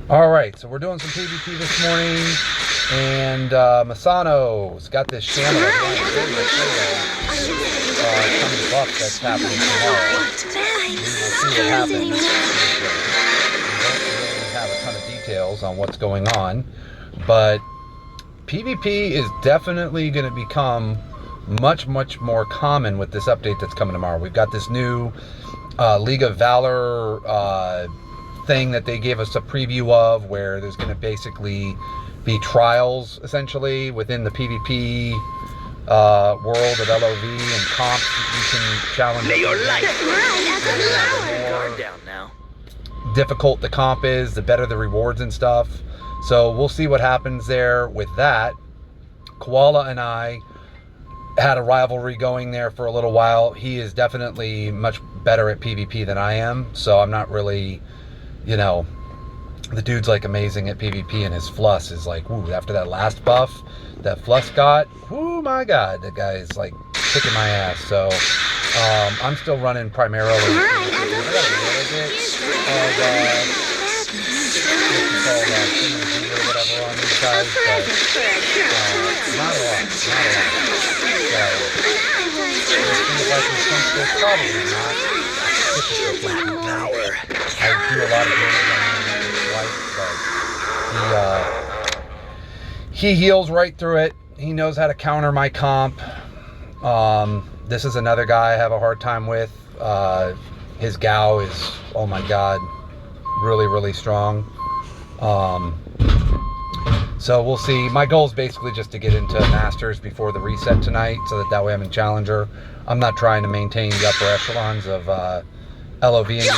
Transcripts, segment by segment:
All right, so we're doing some PvP this morning, and Masano's got this channel some buff that's happening tomorrow. We will see what happens. We don't really have a ton of details on what's going on, but PvP is definitely going to become much more common with this update that's coming tomorrow. We've got this new League of Valor thing that they gave us a preview of, where there's going to basically be trials essentially within the PvP world of LOV and comps that you can challenge. May your life guard down now. Difficult the comp is, the better the rewards and stuff. So we'll see what happens there with that. Koala and I had a rivalry going there for a little while. He is definitely much better at PvP than I am, so I'm not really, you know, the dude's like amazing at PvP, and his fluss is like, ooh, after that last buff that fluss got, oh my god, the guy is like kicking my ass. So I'm still running primarily I got a little bit of PvP or whatever on these guys, but not a lot. So let's see if I can punch this. Probably not. I do a lot of damage on his life, but he heals right through it. He knows how to counter my comp. This is another guy I have a hard time with. His Gao is, oh my god, really strong. So we'll see. My goal is basically just to get into Masters before the reset tonight, so that way I'm in Challenger. I'm not trying to maintain the upper echelons of LOV anymore.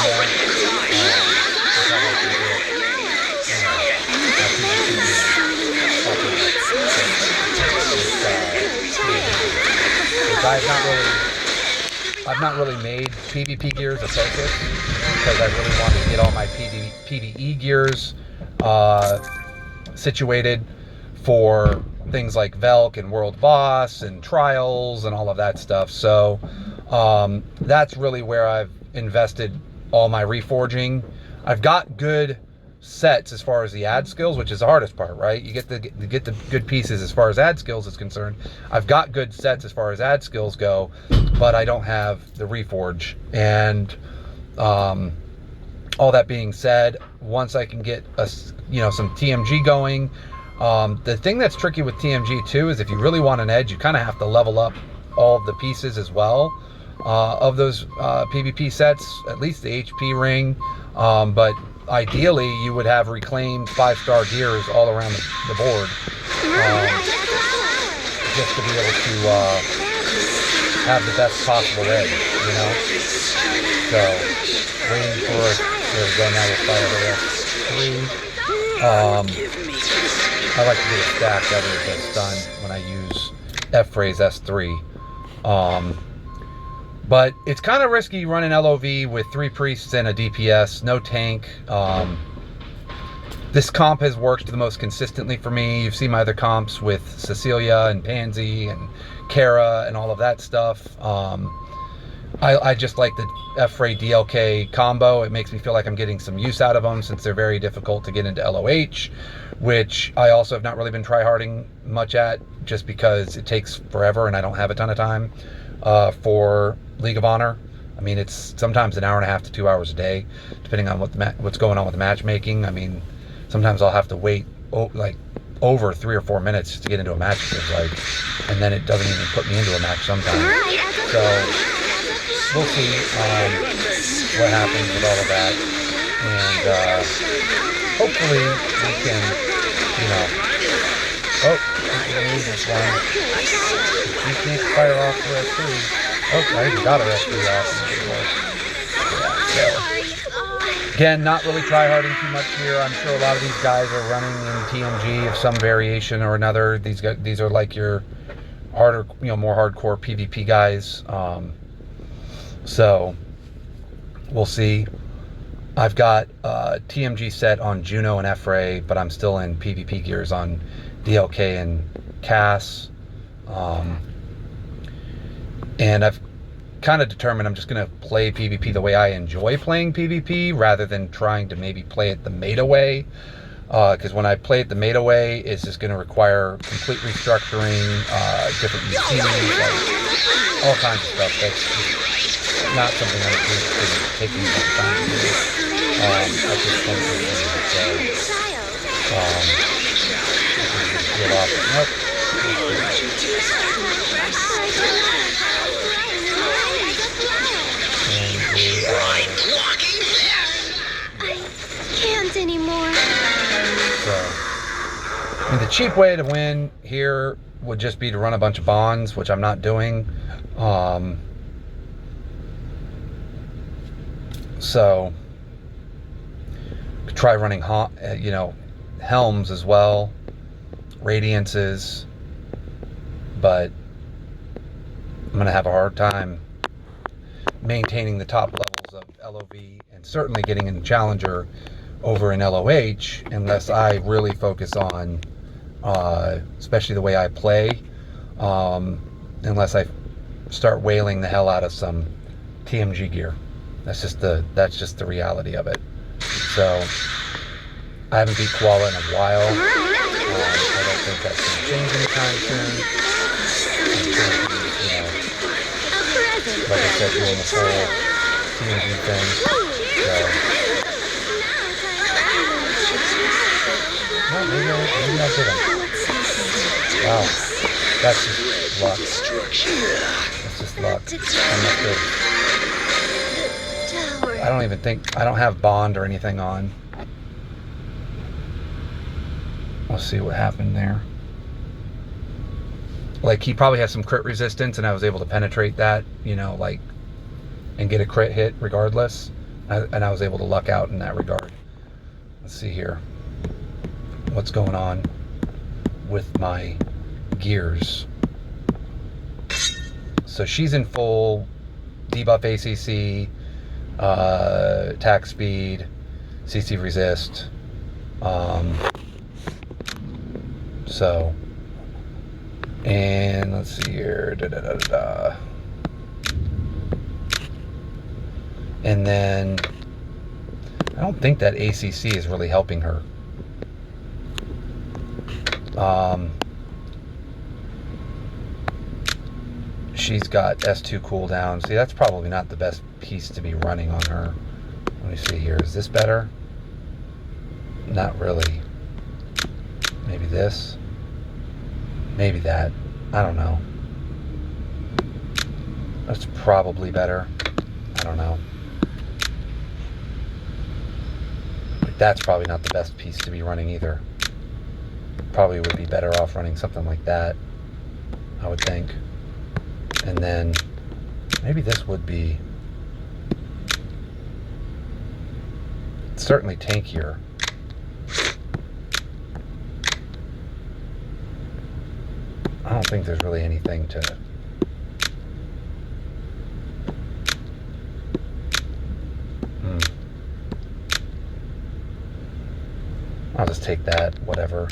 I've not really made PvP gears a focus, because I really want to get all my PvE gears situated for things like Velk and World Boss and Trials and all of that stuff. So that's really where I've invested all my reforging. I've got good sets as far as the ad skills, which is the hardest part, right? You get the good pieces as far as ad skills is concerned. I've got good sets as far as ad skills go, but I don't have the reforge. And all that being said, once I can get some TMG going, the thing that's tricky with TMG too is if you really want an edge, you kind of have to level up all of the pieces as well of those PvP sets, at least the HP ring, but ideally you would have reclaimed 5-star gears all around the board, just to be able to have the best possible edge, you know. So waiting for, there we go, now we'll fire her S3. I like to get a stack that is stun when I use F-phrase S3. But it's kind of risky running LOV with 3 priests and a DPS, no tank. This comp has worked the most consistently for me. You've seen my other comps with Cecilia and Pansy and Kara and all of that stuff. I just like the F-Ray DLK combo. It makes me feel like I'm getting some use out of them, since they're very difficult to get into LOH, which I also have not really been tryharding much at, just because it takes forever and I don't have a ton of time for League of Honor. I mean, it's sometimes an hour and a half to 2 hours a day, depending on what's going on with the matchmaking. I mean, sometimes I'll have to wait like over 3 or 4 minutes to get into a match, and then it doesn't even put me into a match sometimes. So we'll see what happens with all of that, and hopefully we can, we're gonna lose this one. We can't fire off the S3. Oh, I even got her S3 off. So again, not really tryharding too much here. I'm sure a lot of these guys are running in TMG of some variation or another. These are like your harder, more hardcore PvP guys. So we'll see. I've got TMG set on Juno and F-Ray, but I'm still in PvP gears on DLK and Cass. And I've kind of determined I'm just going to play PvP the way I enjoy playing PvP, rather than trying to maybe play it the meta way. because when I play it the Meta way, it's just going to require complete restructuring, different routines, like all kinds of stuff. That's just not something I'm interested in taking much time to do at this point in the game. Can't anymore. So, I mean, the cheap way to win here would just be to run a bunch of bonds, which I'm not doing. So, try running, helms as well, radiances, but I'm gonna have a hard time maintaining the top levels of LOV and certainly getting in Challenger over in LOH unless I really focus on, especially the way I play, unless I start whaling the hell out of some TMG gear. That's just the reality of it. So I haven't beat Koala in a while. I don't think that's going to change anytime soon. Like I said, doing the whole TMG thing. So, well, maybe I didn't. Wow, that's just luck. That's just luck. I'm not good. I don't have bond or anything on. Let's see what happened there. Like, he probably has some crit resistance, and I was able to penetrate that, and get a crit hit regardless. And I was able to luck out in that regard. Let's see here. What's going on with my gears? So she's in full debuff ACC, attack speed, CC resist. So, and let's see here. And then I don't think that ACC is really helping her. She's got S2 cooldown. See, that's probably not the best piece to be running on her. Let me see here. Is this better? Not really. Maybe this. Maybe that. I don't know. That's probably better. I don't know. But that's probably not the best piece to be running either. Probably would be better off running something like that, I would think. And then maybe this would be certainly tankier. I don't think there's really anything to I'll just take that, whatever.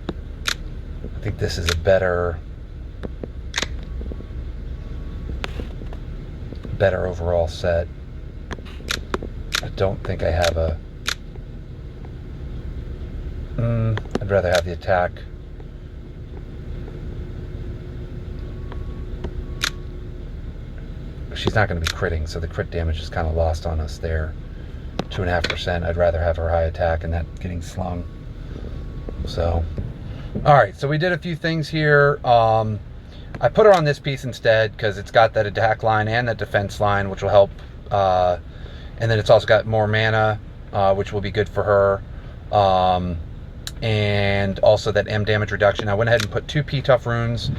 I think this is a better overall set. I don't think I have a I'd rather have the attack. She's not going to be critting, so the crit damage is kind of lost on us there. 2.5%. I'd rather have her high attack and that getting slung. So, all right. So we did a few things here. I put her on this piece instead because it's got that attack line and that defense line, which will help. And then it's also got more mana, which will be good for her. And also that M damage reduction. I went ahead and put 2 P-Tough runes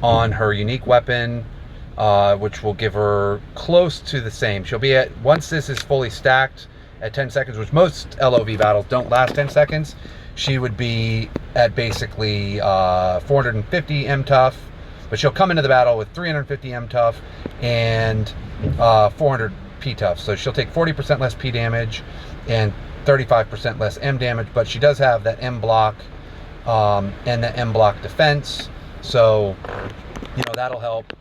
on her unique weapon, which will give her close to the same. She'll be at, once this is fully stacked at 10 seconds, which most LOV battles don't last 10 seconds, she would be at basically 450 M-Tough, but she'll come into the battle with 350 M-Tough and 400 P-Tough. So she'll take 40% less P damage and 35% less M damage, but she does have that M block and the M block defense. So, that'll help.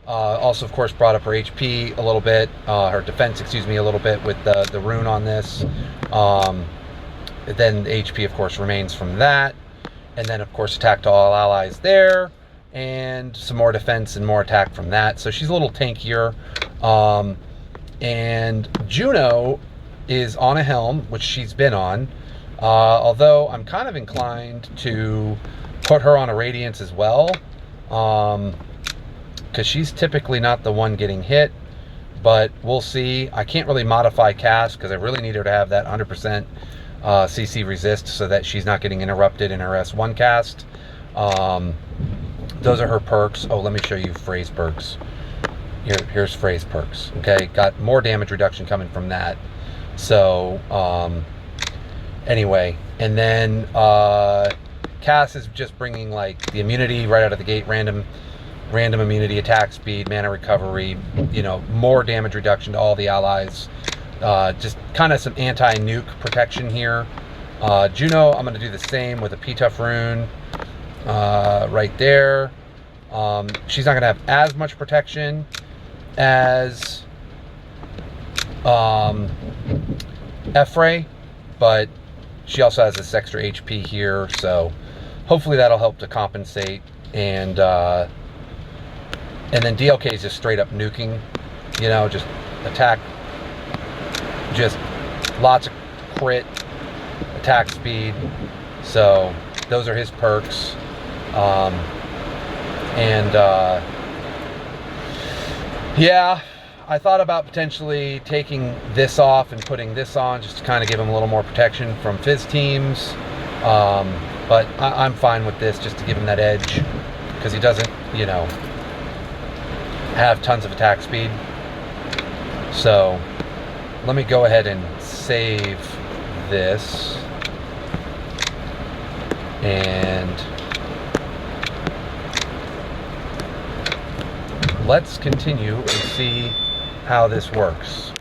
Also, of course, brought up her HP a little bit, her defense, a little bit with the rune on this. then the HP, of course, remains from that. And then, of course, attack to all allies there. And some more defense and more attack from that. So she's a little tankier. And Juno is on a helm, which she's been on. Although I'm kind of inclined to put her on a Radiance as well. Because she's typically not the one getting hit. But we'll see. I can't really modify cast because I really need her to have that 100% CC resist so that she's not getting interrupted in her S1 cast. Those are her perks. Oh, let me show you phrase perks. Here's phrase perks. Okay, got more damage reduction coming from that. So anyway, and then Cass is just bringing like the immunity right out of the gate, random immunity, attack speed, mana recovery, you know, more damage reduction to all the allies. Just kind of some anti-nuke protection here. Juno, I'm going to do the same with a P-Tough rune right there. She's not going to have as much protection as Effray, but she also has this extra HP here, so hopefully that'll help to compensate. And then DLK is just straight up nuking, you know, just attack, just lots of crit, attack speed. So those are his perks. Yeah, I thought about potentially taking this off and putting this on just to kind of give him a little more protection from Fizz teams. But I'm fine with this just to give him that edge because he doesn't, you know, have tons of attack speed. So let me go ahead and save this. And let's continue and see how this works.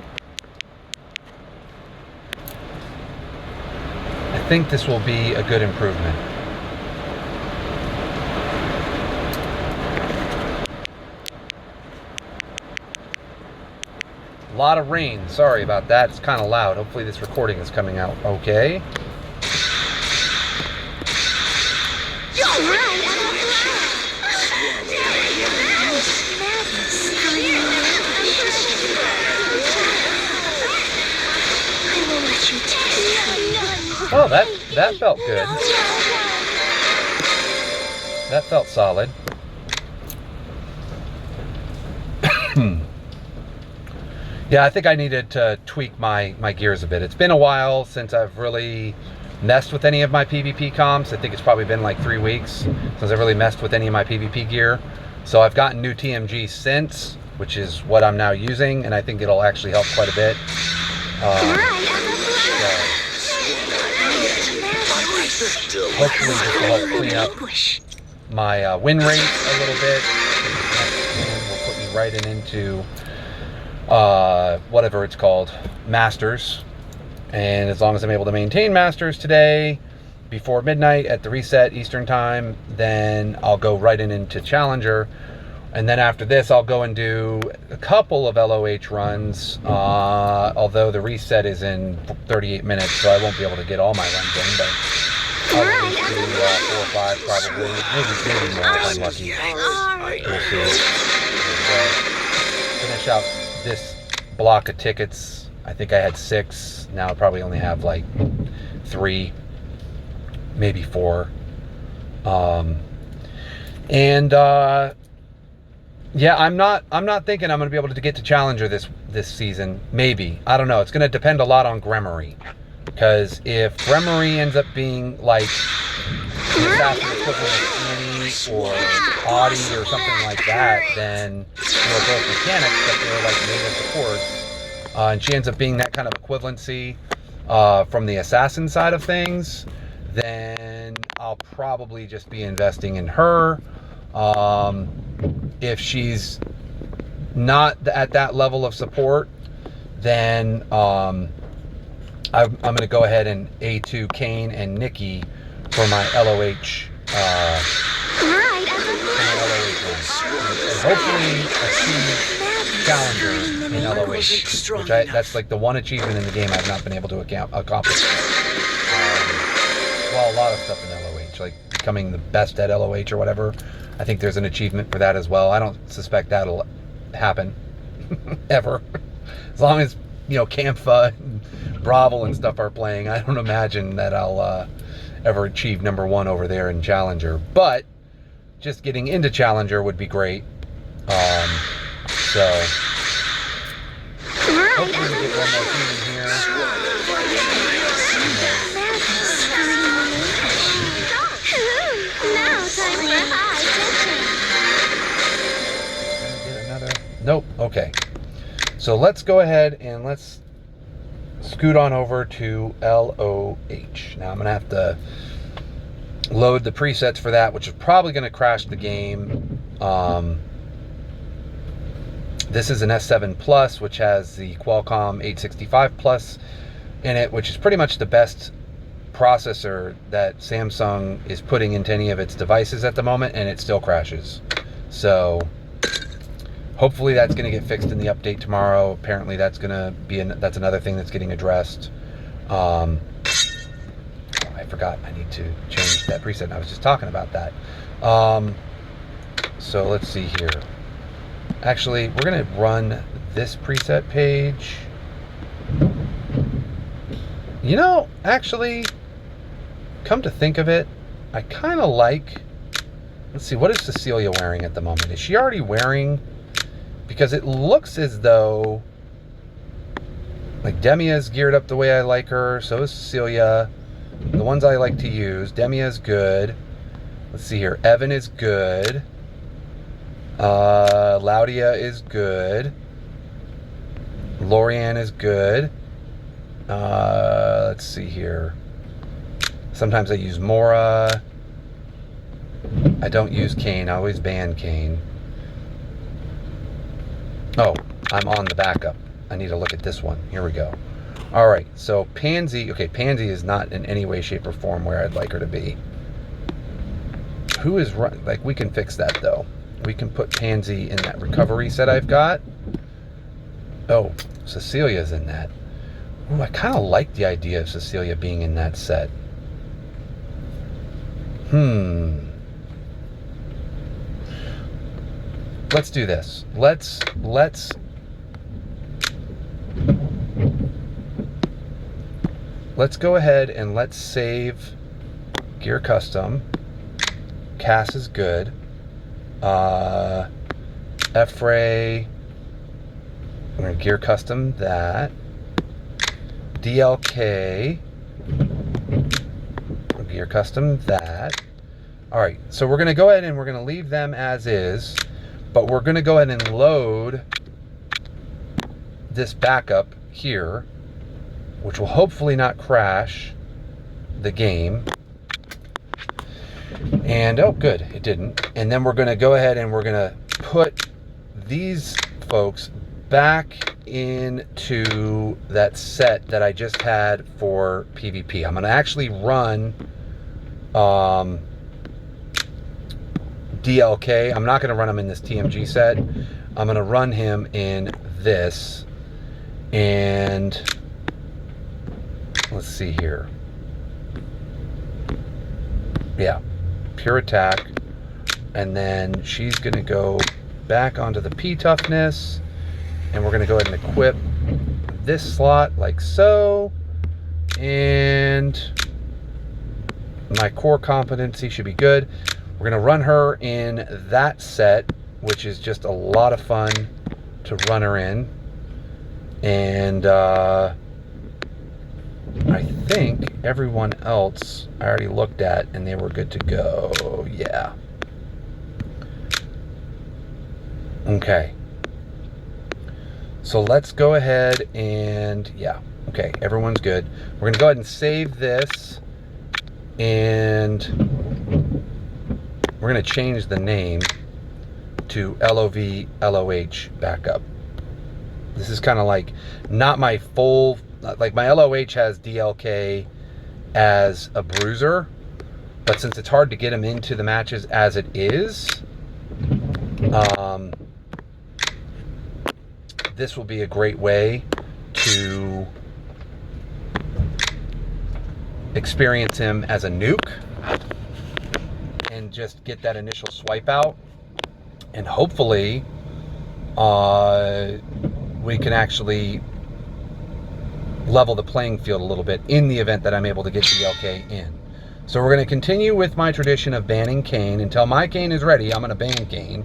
I think this will be a good improvement. A lot of rain. Sorry about that. It's kind of loud. Hopefully this recording is coming out okay. Oh, that felt good. That felt solid. Yeah, I think I needed to tweak my gears a bit. It's been a while since I've really messed with any of my PvP comps. I think it's probably been like 3 weeks since I've really messed with any of my PvP gear. So I've gotten new TMG since, which is what I'm now using, and I think it'll actually help quite a bit. Hopefully this will help clean up my win rate a little bit. Will put me right into whatever it's called, Masters. And as long as I'm able to maintain Masters today before midnight at the reset Eastern time, then I'll go right into Challenger. And then after this, I'll go and do a couple of LOH runs, although the reset is in 38 minutes, so I won't be able to get all my runs in, but I'll at least do 4 or 5 probably, maybe more if I'm lucky. We'll see. Finish out this block of tickets. I think I had 6. Now I probably only have like 3, maybe 4. Yeah, I'm not thinking I'm going to be able to get to Challenger this season. Maybe. I don't know. It's going to depend a lot on Gremory. Because if Gremory ends up being like the assassin equivalent of Annie or Audie or something like that, then they're both mechanics, but they're like native supports. And she ends up being that kind of equivalency from the assassin side of things, then I'll probably just be investing in her. If she's not at that level of support, then I'm going to go ahead and A2 Kane and Nikki for my LOH. And hopefully achieve Challenger in LOH, which that's like the one achievement in the game I've not been able to accomplish. LOH, like becoming the best at LOH or whatever. I think there's an achievement for that as well. I don't suspect that'll happen ever. As long as, you know, Campha and Bravo and stuff are playing, I don't imagine that I'll ever achieve #1 over there in Challenger. But just getting into Challenger would be great. So hopefully we get one more team in here. Nope. Okay. So let's go ahead and let's scoot on over to LOH. Now I'm going to have to load the presets for that, which is probably going to crash the game. This is an S7 Plus, which has the Qualcomm 865 Plus in it, which is pretty much the best processor that Samsung is putting into any of its devices at the moment, and it still crashes. So hopefully that's going to get fixed in the update tomorrow. Apparently that's going to be that's another thing that's getting addressed. I forgot I need to change that preset. I was just talking about that. So let's see here. Actually, we're going to run this preset page. You know, actually, come to think of it, I kind of like, let's see, what is Cecilia wearing at the moment? Is she already wearing, because it looks as though, like Demia is geared up the way I like her, so is Cecilia. The ones I like to use, Demia is good. Let's see here, Evan is good. Laudia is good. Lorianne is good. Let's see here. Sometimes I use Mora. I don't use Kane. I always ban Kane. Oh, I'm on the backup. I need to look at this one. Here we go. All right, so Pansy. Okay, Pansy is not in any way, shape, or form where I'd like her to be. Who is right? Like, we can fix that though. We can put Pansy in that recovery set I've got. Oh, Cecilia's in that. Ooh, I kind of like the idea of Cecilia being in that set. Let's do this. Let's go ahead and let's save Gear Custom. Cass is good. F-Ray, I'm going to Gear Custom that. DLK, Gear Custom that. Alright, so we're going to go ahead and we're going to leave them as is, but we're going to go ahead and load this backup here, which will hopefully not crash the game. And oh good, it didn't. And then we're going to go ahead and we're going to put these folks back into that set that I just had for PvP. I'm going to actually run DLK. I'm not going to run him in this TMG set. I'm going to run him in this. And let's see here. Yeah. Pure attack, and then she's going to go back onto the P toughness, and we're going to go ahead and equip this slot like so, and my core competency should be good. We're going to run her in that set, which is just a lot of fun to run her in, and I think everyone else I already looked at and they were good to go. Yeah. Okay. So let's go ahead and, yeah. Okay, everyone's good. We're going to go ahead and save this, and we're going to change the name to LOV LOH backup. This is kind of like not my full, like my LOH has DLK as a bruiser, but since it's hard to get him into the matches as it is, this will be a great way to experience him as a nuke. and just get that initial swipe out. And hopefully we can actually level the playing field a little bit in the event that I'm able to get DLK in. So we're going to continue with my tradition of banning Kane. Until my Kane is ready, I'm going to ban Kane,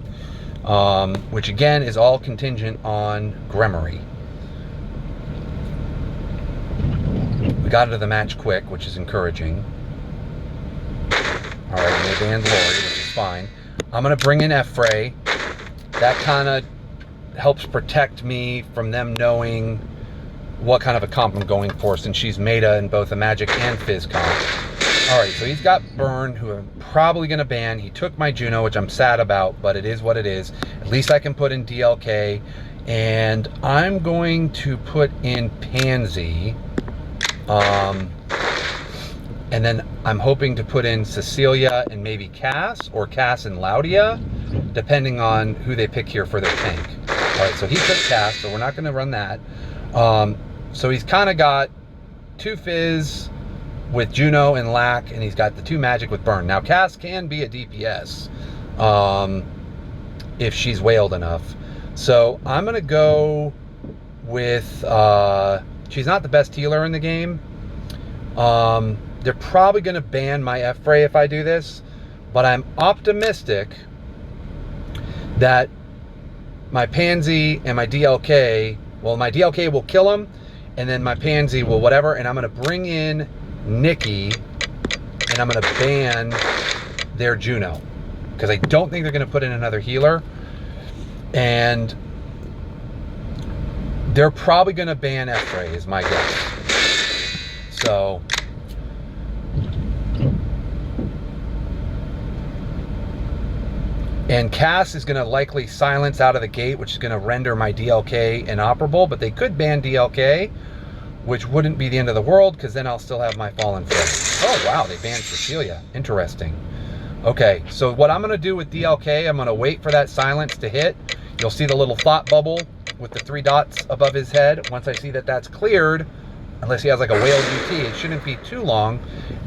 which again is all contingent on Gremory. We got into the match quick, which is encouraging. All right, they banned Lori, which is fine. I'm going to bring in F-Ray. That kind of helps protect me from them knowing what kind of a comp I'm going for, since she's meta in both a Magic and Fizz comp. Alright, so he's got Burn, who I'm probably going to ban. He took my Juno, which I'm sad about, but it is what it is. At least I can put in DLK. And I'm going to put in Pansy. And then I'm hoping to put in Cecilia and maybe Cass, or Cass and Laudia, depending on who they pick here for their tank. Alright, so he took Cass, so we're not going to run that. So he's kind of got 2 Fizz with Juno and Lack, and he's got the 2 Magic with Burn. Now, Cass can be a DPS if she's whaled enough. So I'm going to go with... she's not the best healer in the game. They're probably going to ban my F-Ray if I do this, but I'm optimistic that my Pansy and my DLK... Well, my DLK will kill him, and then my Pansy will whatever, and I'm going to bring in Nikki, and I'm going to ban their Juno, because I don't think they're going to put in another healer, and they're probably going to ban F-Ray, is my guess. So... And Cass is going to likely silence out of the gate, which is going to render my DLK inoperable. But they could ban DLK, which wouldn't be the end of the world, because then I'll still have my Fallen Freddy. Oh, wow, they banned Cecilia. Interesting. Okay, so what I'm going to do with DLK, I'm going to wait for that silence to hit. You'll see the little thought bubble with the 3 dots above his head. Once I see that that's cleared, unless he has like a whale UT, it shouldn't be too long,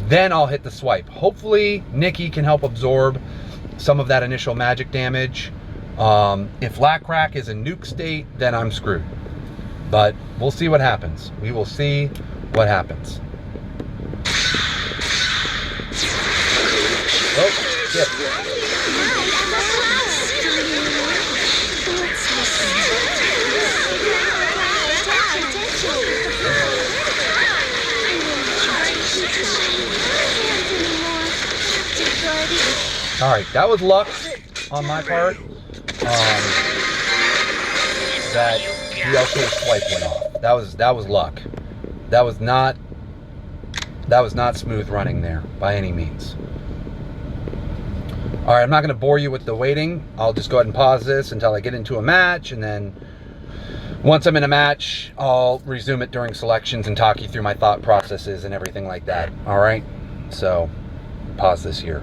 then I'll hit the swipe. Hopefully, Nikki can help absorb some of that initial magic damage. If Lackrack is in nuke state, then I'm screwed. But we'll see what happens. We will see what happens. Oh, shit. All right, that was luck on my part. That DLK swipe went off. That was luck. That was not smooth running there by any means. All right, I'm not going to bore you with the waiting. I'll just go ahead and pause this until I get into a match, and then once I'm in a match, I'll resume it during selections and talk you through my thought processes and everything like that. All right, so pause this here.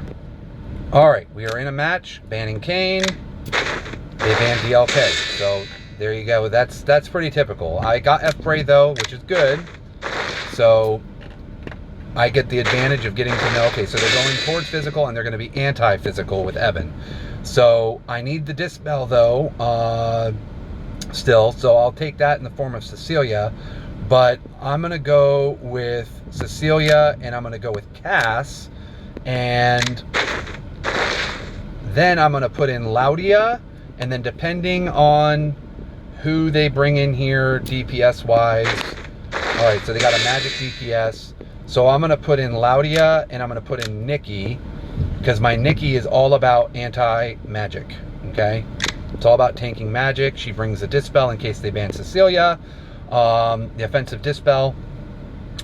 All right, we are in a match, banning Kane. They banned DLK, so there you go. That's pretty typical. I got F-Ray though, which is good. So I get the advantage of getting to know, okay, so they're going towards physical and they're going to be anti-physical with Eben. So I need the Dispel though, still, so I'll take that in the form of Cecilia. But I'm going to go with Cecilia and I'm going to go with Cass. And then I'm going to put in Laudia, and then depending on who they bring in here DPS-wise. All right, so they got a magic DPS. So I'm going to put in Laudia, and I'm going to put in Nikki, because my Nikki is all about anti-magic, okay? It's all about tanking magic. She brings the Dispel in case they ban Cecilia, the offensive Dispel,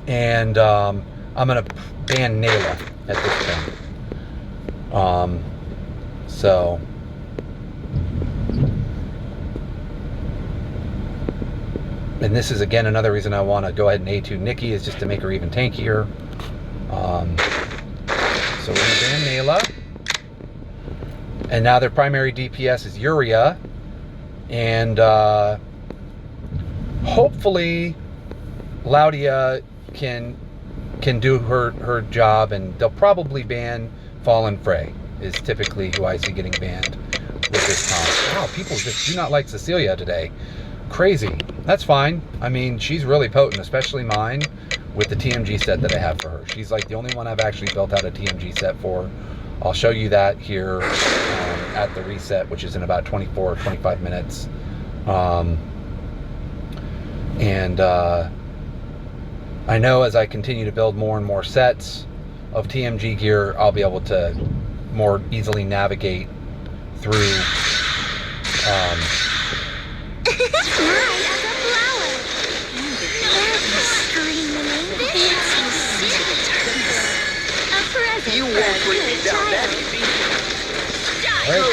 and I'm going to ban Nayla at this point. So and this is again another reason I want to go ahead and A2 Nikki, is just to make her even tankier. So we're going to ban Nayla, and now their primary DPS is Yuria, and hopefully Laudia can do her job, and they'll probably ban Fallen Frey. is typically who I see getting banned with this comp. Wow, people just do not like Cecilia today. Crazy. That's fine. I mean, she's really potent, especially mine with the TMG set that I have for her. She's like the only one I've actually built out a TMG set for. I'll show you that here at the reset, which is in about 24 or 25 minutes. I know as I continue to build more and more sets of TMG gear, I'll be able to more easily navigate through You won't bring me down that easy. Alright,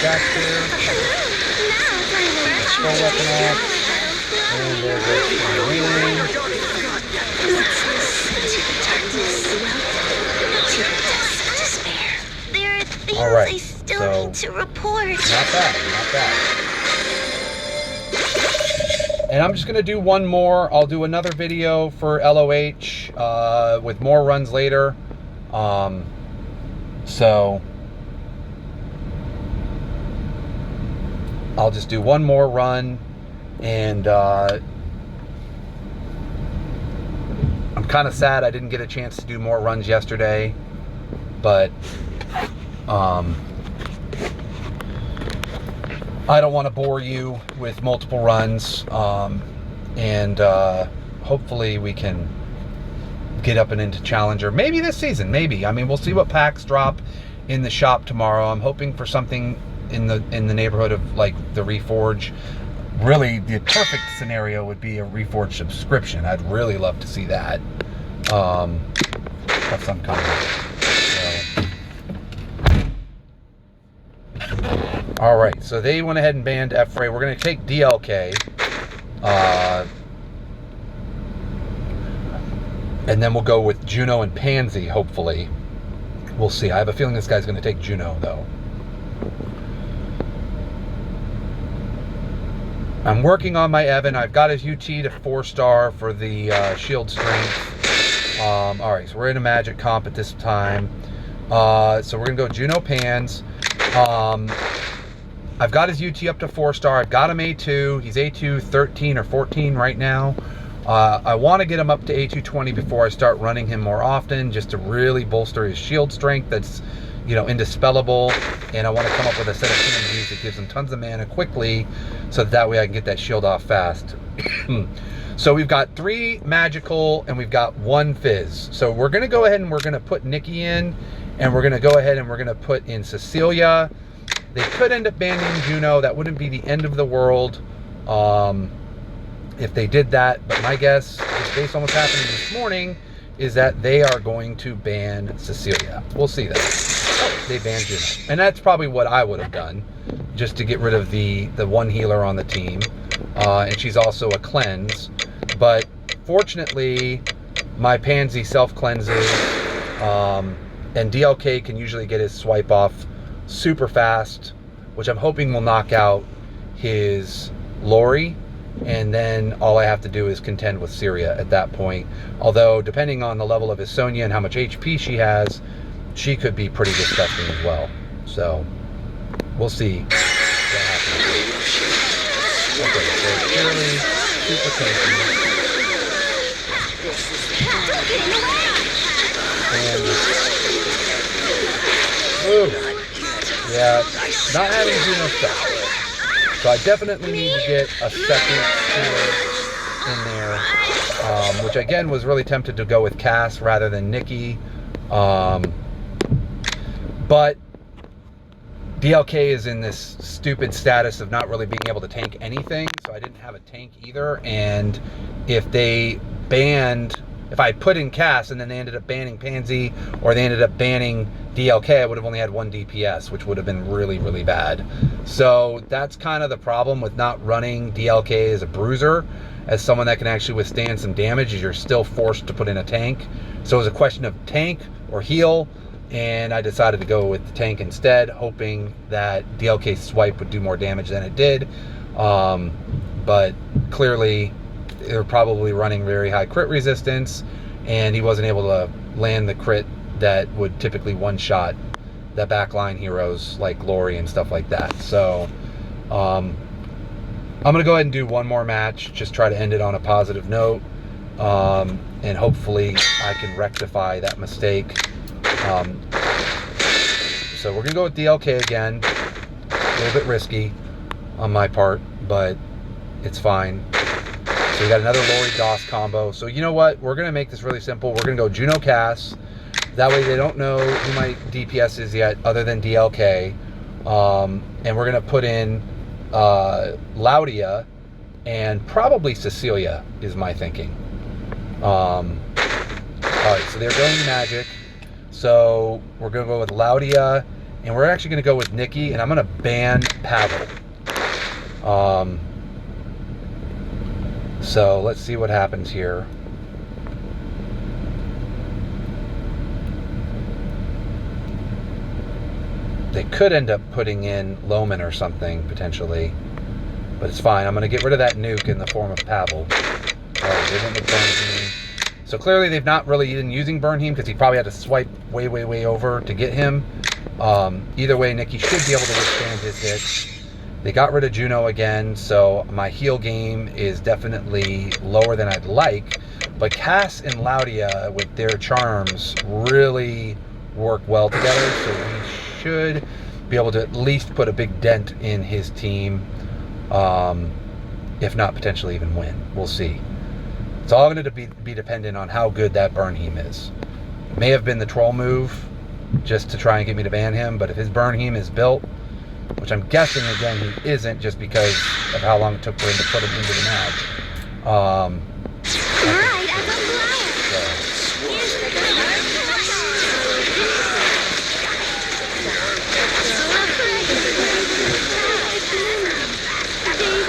back here. Full weapon off. And there goes the alright, I still need to report. Not bad, not bad. And I'm just going to do one more. I'll do another video for LOH with more runs later. So I'll just do one more run, and I'm kind of sad I didn't get a chance to do more runs yesterday, but I don't want to bore you with multiple runs, and hopefully we can get up and into Challenger. Maybe this season, maybe. I mean, we'll see what packs drop in the shop tomorrow. I'm hoping for something in the neighborhood of like the Reforge. Really, the perfect scenario would be a Reforge subscription. I'd really love to see that of some kind. All right, so they went ahead and banned F-Ray. We're going to take DLK. And then we'll go with Juno and Pansy, hopefully. We'll see. I have a feeling this guy's going to take Juno, though. I'm working on my Evan. I've got his UT to 4-star for the shield strength. All right, so we're in a magic comp at this time. So we're going to go Juno Pans. I've got his UT up to 4-star. I've got him A2. He's A2 13 or 14 right now. I want to get him up to A220 before I start running him more often, just to really bolster his shield strength that's, you know, indispellable. And I want to come up with a set of TMGs that gives him tons of mana quickly, so that way I can get that shield off fast. So we've got 3 magical and we've got 1 fizz. So we're going to go ahead and we're going to put Nikki in, and we're going to go ahead and we're going to put in Cecilia. They could end up banning Juno. That wouldn't be the end of the world if they did that, but my guess, just based on what's happening this morning, is that they are going to ban Cecilia. We'll see that. Oh, they banned Juno. And that's probably what I would have done, just to get rid of the one healer on the team. And she's also a cleanse. But fortunately, my Pansy self-cleanses, and DLK can usually get his swipe off super fast, which I'm hoping will knock out his Lori. And then all I have to do is contend with Syria at that point. Although, depending on the level of his Sonya and how much HP she has, she could be pretty disgusting as well. So, we'll see what happens. Okay, so Shirley, super tanky. And, ooh, yeah, not having Juno stuff. So I definitely need to get a second healer in there, which again was really tempted to go with Cass rather than Nikki. But DLK is in this stupid status of not really being able to tank anything, so I didn't have a tank either. And if they banned, if I put in Cass and then they ended up banning Pansy, or they ended up banning DLK, I would have only had 1 DPS, which would have been really, really bad. So that's kind of the problem with not running DLK as a bruiser, as someone that can actually withstand some damage, is you're still forced to put in a tank. So it was a question of tank or heal, and I decided to go with the tank instead, hoping that DLK's swipe would do more damage than it did. But clearly, they were probably running very high crit resistance, and he wasn't able to land the crit that would typically one-shot backline heroes like Glory and stuff like that. So I'm gonna go ahead and do one more match, just try to end it on a positive note, and hopefully I can rectify that mistake. So we're gonna go with DLK again. A little bit risky on my part, but it's fine. So we got another Lori DOS combo. So you know what? We're going to make this really simple. We're going to go Juno Cass. That way they don't know who my DPS is yet other than DLK. And we're going to put in Laudia and probably Cecilia is my thinking. All right, so they're going magic. So we're going to go with Laudia. And we're actually going to go with Nikki. And I'm going to ban Pavel. So let's see what happens here. They could end up putting in Loman or something, potentially. But it's fine. I'm going to get rid of that nuke in the form of Pavel. Alright, they went with Bernheim. So clearly they've not really been using Bernheim because he probably had to swipe way, way, way over to get him. Either way, Nikki should be able to withstand his hits. They got rid of Juno again, so my heal game is definitely lower than I'd like. But Cass and Laudia, with their charms, really work well together, so we should be able to at least put a big dent in his team, if not potentially even win. We'll see. It's all going to be dependent on how good that Bernheim is. May have been the troll move, just to try and get me to ban him, but if his Bernheim is built, which I'm guessing, again, he isn't just because of how long it took for him to put him into the match. Right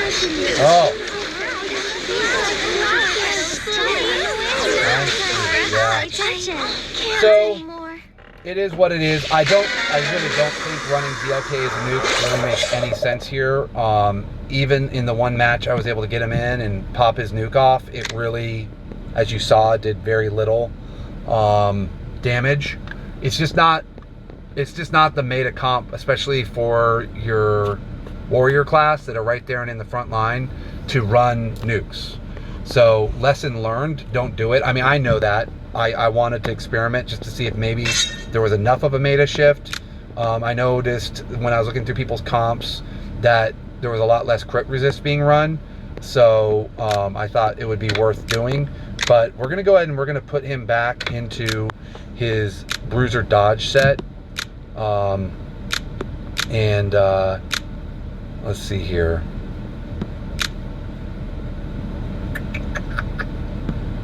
as a flower. Oh. Yeah. So it is what it is. I really don't think running DLK as a nuke really makes any sense here. Even in the one match I was able to get him in and pop his nuke off, it really, as you saw, did very little damage. It's just not the meta comp, especially for your warrior class that are right there and in the front line, to run nukes. So lesson learned, don't do it. I mean, I know that. I wanted to experiment just to see if maybe there was enough of a meta shift. I noticed when I was looking through people's comps that there was a lot less crit resist being run. So I thought it would be worth doing. But we're going to go ahead and we're going to put him back into his bruiser dodge set. Let's see here.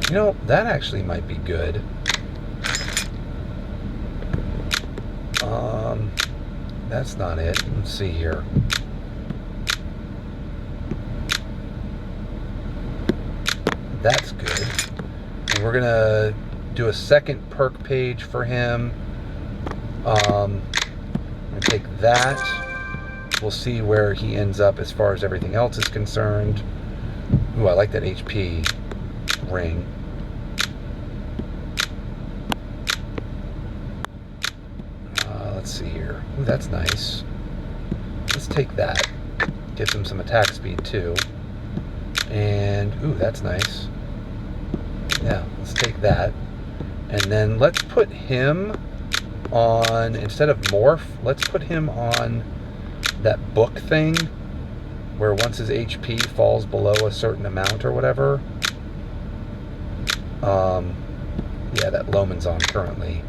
You know, that actually might be good. That's not it. Let's see here. That's good. And we're gonna do a second perk page for him. I'm gonna take that. We'll see where he ends up as far as everything else is concerned. Ooh, I like that HP ring. Let's see here. Ooh, that's nice. Let's take that. Gives him some attack speed too. And ooh, that's nice. Yeah, let's take that. And then let's put him on, instead of morph, let's put him on that book thing where once his HP falls below a certain amount or whatever. Yeah, that Loman's on currently.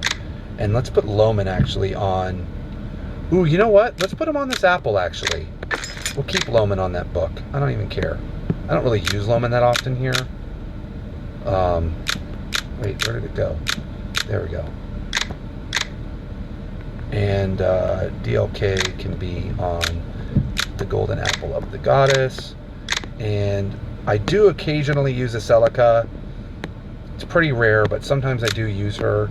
And let's put Loman actually on. Ooh, you know what? Let's put him on this apple actually. We'll keep Loman on that book. I don't even care. I don't really use Loman that often here. Wait, where did it go? There we go. And DLK can be on the golden apple of the goddess. And I do occasionally use a Celica. It's pretty rare, but sometimes I do use her.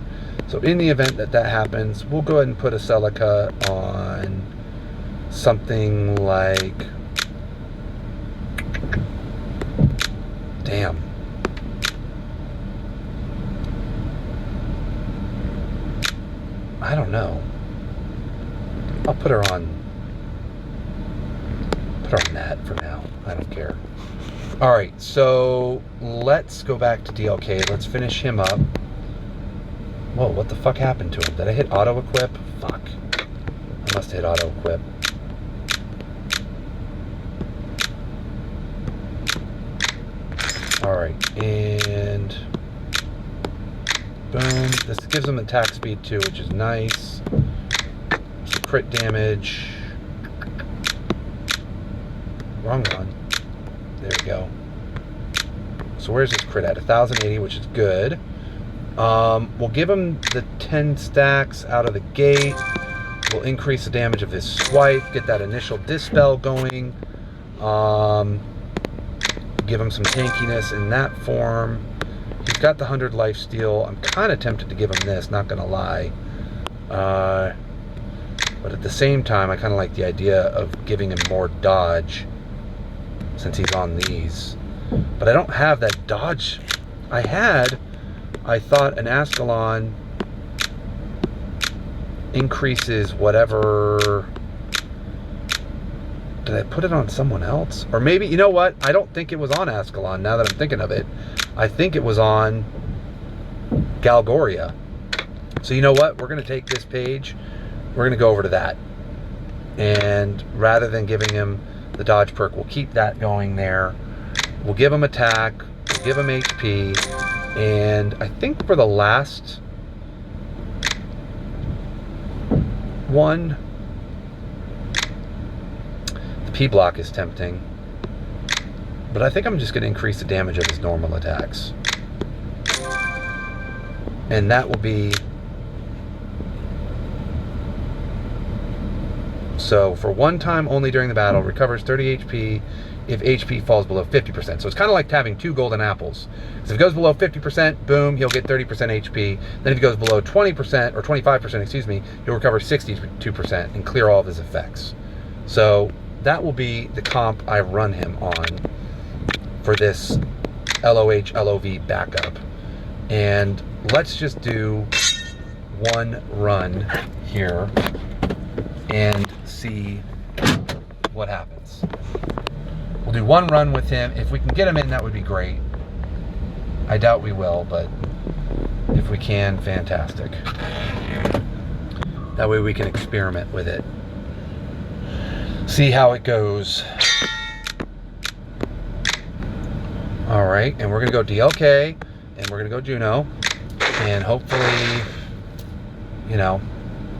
So in the event that that happens, we'll go ahead and put a Celica on something like... Damn. I don't know. I'll put her on that for now. I don't care. Alright, so let's go back to DLK. Let's finish him up. Whoa, what the fuck happened to him? Did I hit auto equip? Fuck. I must have hit auto equip. Alright, and boom. This gives him attack speed too, which is nice. So crit damage. Wrong one. There we go. So where's his crit at? 1080, which is good. We'll give him the 10 stacks out of the gate. We'll increase the damage of his swipe, get that initial dispel going. Give him some tankiness in that form. He's got the 100 life steal. I'm kind of tempted to give him this, not gonna lie. But at the same time, I kind of like the idea of giving him more dodge since he's on these. But I don't have that dodge. I thought an ascalon increases whatever. Did I put it on someone else? Or maybe, you know what? I don't think it was on ascalon now that I'm thinking of it. I think it was on Galgoria. So you know what? We're going to take this page. We're going to go over to that. And rather than giving him the dodge perk, we'll keep that going there. We'll give him attack. We'll give him HP. And I think for the last one, the P block is tempting. But I think I'm just going to increase the damage of his normal attacks. And that will be... So for one time only during the battle, recovers 30 HP if HP falls below 50%. So it's kind of like having two golden apples. Because if it goes below 50%, boom, he'll get 30% HP. Then if it goes below 20%, or 25%, excuse me, he'll recover 62% and clear all of his effects. So that will be the comp I run him on for this LOH LOV backup. And let's just do one run here and see what happens. We'll do one run with him. If we can get him in, that would be great. I doubt we will, but if we can, fantastic. That way we can experiment with it. See how it goes. All right, and we're gonna go DLK, and we're gonna go Juno, and hopefully, you know,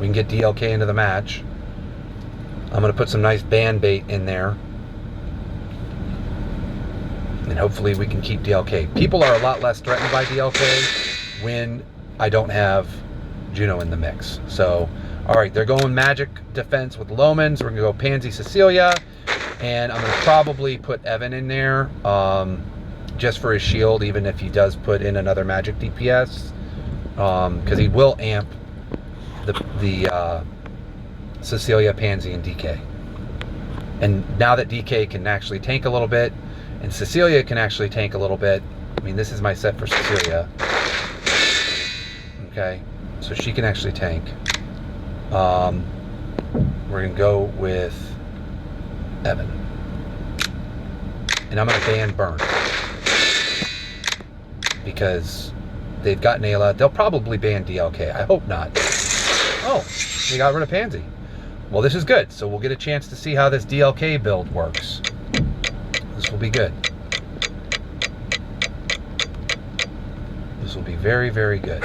we can get DLK into the match. I'm gonna put some nice band bait in there. And hopefully we can keep DLK. People are a lot less threatened by DLK when I don't have Juno in the mix. So, all right, they're going magic defense with Lomans. We're gonna go Pansy Cecilia, and I'm gonna probably put Evan in there just for his shield, even if he does put in another magic DPS, because he will amp the Cecilia, Pansy, and DK. And now that DK can actually tank a little bit, and Cecilia can actually tank a little bit. I mean, this is my set for Cecilia. Okay, so she can actually tank. We're gonna go with Evan. And I'm gonna ban Burn. Because they've got Nayla. They'll probably ban DLK. I hope not. Oh, they got rid of Pansy. Well, this is good. So we'll get a chance to see how this DLK build works. This will be good. This will be very, very good.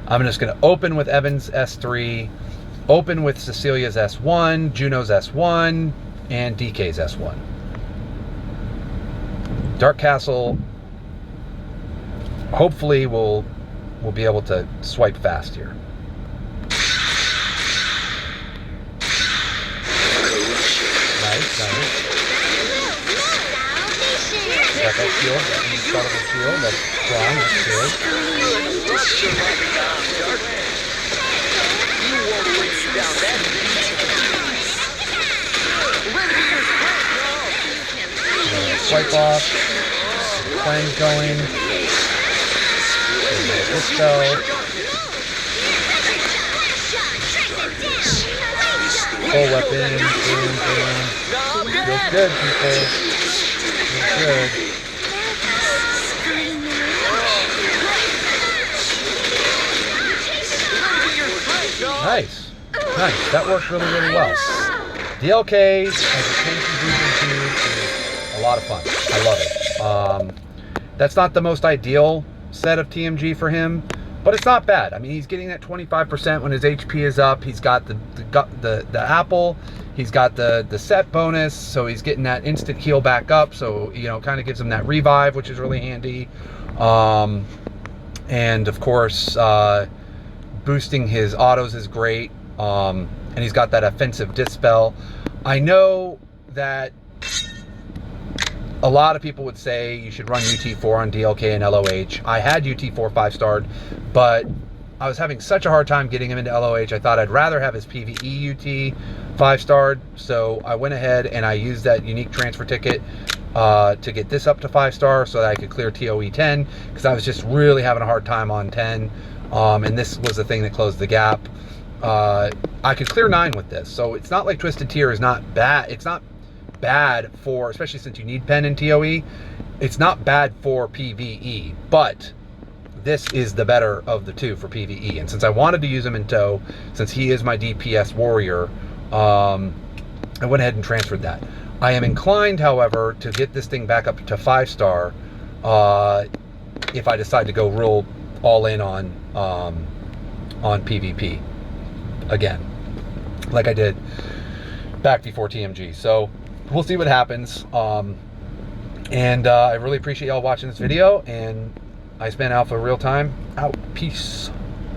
I'm just going to open with Evan's S3, open with Cecilia's S1, Juno's S1, and DK's S1. Dark Castle, hopefully we'll be able to swipe fast here. Nice. Got that shield, that incredible shield, that's strong, that's good. Swipe off, clang going, dispel. full weapon. Boom, boom. Feels good, people. Feels good. Nice. Nice. That worked really, really well. DLK as a tanky dude is a lot of fun. I love it. That's not the most ideal set of TMG for him, but it's not bad. I mean, he's getting that 25% when his HP is up. He's got the apple. He's got the set bonus, so he's getting that instant heal back up. So, you know, kind of gives him that revive, which is really handy. And of course, boosting his autos is great. And he's got that offensive dispel. I know that a lot of people would say you should run UT4 on DLK and LOH. I had UT4 5-starred, but I was having such a hard time getting him into LOH. I thought I'd rather have his PvE UT 5-starred. So I went ahead and I used that unique transfer ticket to get this up to 5-star so that I could clear TOE 10, because I was just really having a hard time on 10. And this was the thing that closed the gap. I could clear 9 with this, so it's not like Twisted Tear is not bad. It's not bad for, especially since you need pen in TOE, it's not bad for PvE, but this is the better of the two for PvE. And since I wanted to use him in tow, since he is my DPS warrior, I went ahead and transferred that. I am inclined, however, to get this thing back up to 5-star if I decide to go real all in on PvP again, like I did back before TMG. So we'll see what happens. And I really appreciate y'all watching this video, and Iceman Alpha Real Time out. Peace.